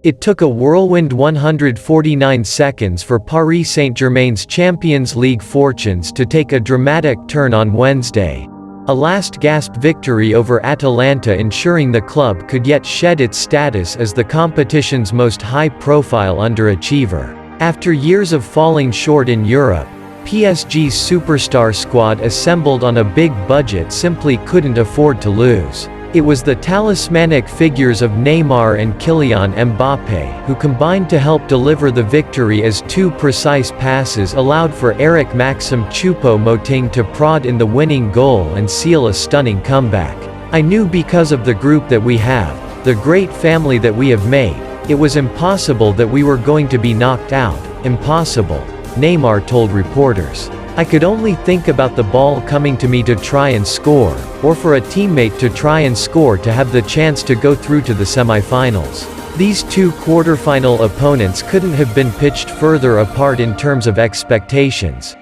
It took a whirlwind 149 seconds for Paris Saint-Germain's Champions League fortunes to take a dramatic turn on Wednesday. A last-gasp victory over Atalanta ensuring the club could yet shed its status as the competition's most high-profile underachiever. After years of falling short in Europe, PSG's superstar squad assembled on a big budget simply couldn't afford to lose. It was the talismanic figures of Neymar and Kylian Mbappe who combined to help deliver the victory as two precise passes allowed for Eric Maxim Choupo-Moting to prod in the winning goal and seal a stunning comeback. I knew because of the group that we have, the great family that we have made, it was impossible that we were going to be knocked out. Impossible, Neymar told reporters. I could only think about the ball coming to me to try and score, or for a teammate to try and score to have the chance to go through to the semifinals. These two quarterfinal opponents couldn't have been pitched further apart in terms of expectations.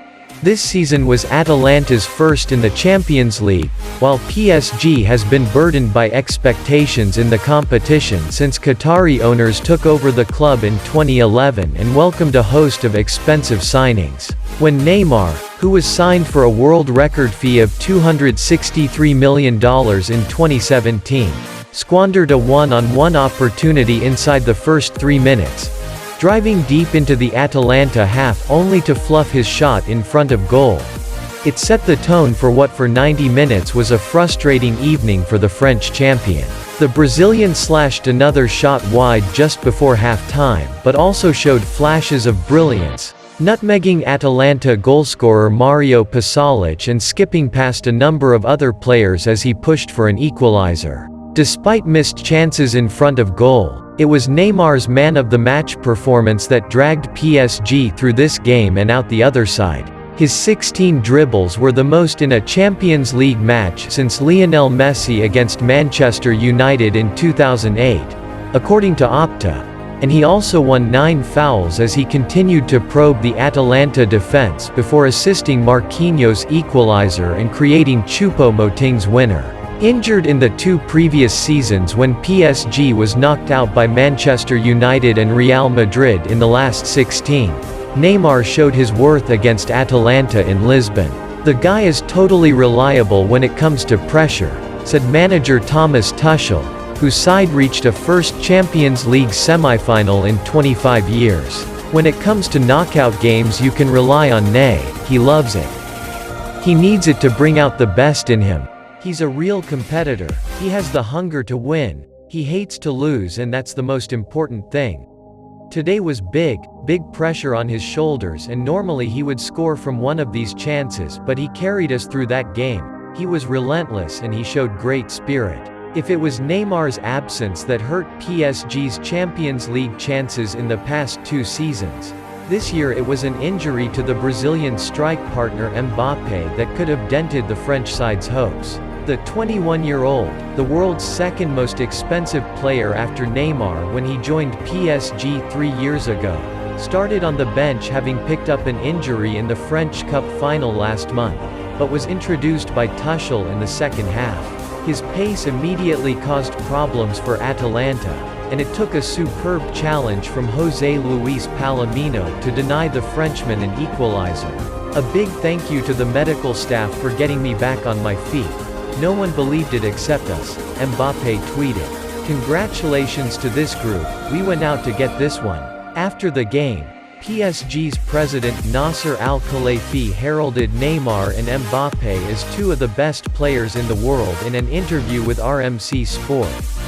This season was Atalanta's first in the Champions League, while PSG has been burdened by expectations in the competition since Qatari owners took over the club in 2011 and welcomed a host of expensive signings. When Neymar, who was signed for a world record fee of $263 million in 2017, squandered a one-on-one opportunity inside the first 3 minutes, driving deep into the Atalanta half only to fluff his shot in front of goal. It set the tone for what for 90 minutes was a frustrating evening for the French champion. The Brazilian slashed another shot wide just before half-time but also showed flashes of brilliance, nutmegging Atalanta goalscorer Mario Pasalic and skipping past a number of other players as he pushed for an equalizer. Despite missed chances in front of goal, it was Neymar's man-of-the-match performance that dragged PSG through this game and out the other side. His 16 dribbles were the most in a Champions League match since Lionel Messi against Manchester United in 2008, according to Opta, and he also won 9 fouls as he continued to probe the Atalanta defense before assisting Marquinhos' equalizer and creating Choupo-Moting's winner. Injured in the 2 previous seasons when PSG was knocked out by Manchester United and Real Madrid in the last 16, Neymar showed his worth against Atalanta in Lisbon. The guy is totally reliable when it comes to pressure, said manager Thomas Tuchel, whose side reached a first Champions League semi-final in 25 years. When it comes to knockout games you can rely on Ney, he loves it. He needs it to bring out the best in him. He's a real competitor, he has the hunger to win, he hates to lose and that's the most important thing. Today was big pressure on his shoulders and normally he would score from one of these chances but he carried us through that game, he was relentless and he showed great spirit. If it was Neymar's absence that hurt PSG's Champions League chances in the past 2 seasons, this year it was an injury to the Brazilian strike partner Mbappe that could have dented the French side's hopes. The 21-year-old, the world's second most expensive player after Neymar when he joined PSG 3 years ago, started on the bench having picked up an injury in the French Cup final last month, but was introduced by Tuchel in the second half. His pace immediately caused problems for Atalanta, and it took a superb challenge from José Luis Palomino to deny the Frenchman an equalizer. A big thank you to the medical staff for getting me back on my feet. No one believed it except us, Mbappe tweeted. Congratulations to this group, we went out to get this one. After the game, PSG's president Nasser Al-Khelaifi heralded Neymar and Mbappe as 2 of the best players in the world in an interview with RMC Sport,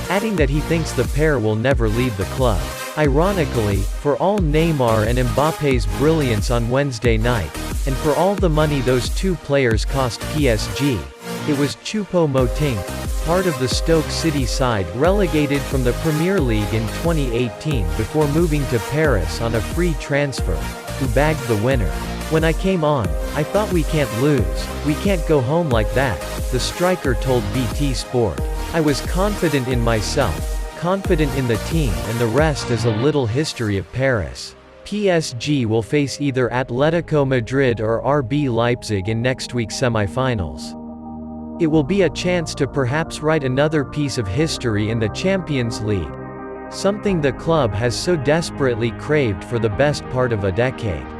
adding that he thinks the pair will never leave the club. Ironically, for all Neymar and Mbappe's brilliance on Wednesday night, and for all the money those 2 players cost PSG, it was Choupo-Moting, part of the Stoke City side relegated from the Premier League in 2018 before moving to Paris on a free transfer, who bagged the winner. When I came on, I thought we can't lose, we can't go home like that, the striker told BT Sport. I was confident in myself, confident in the team and the rest is a little history of Paris. PSG will face either Atletico Madrid or RB Leipzig in next week's semi-finals. It will be a chance to perhaps write another piece of history in the Champions League. something the club has so desperately craved for the best part of a decade.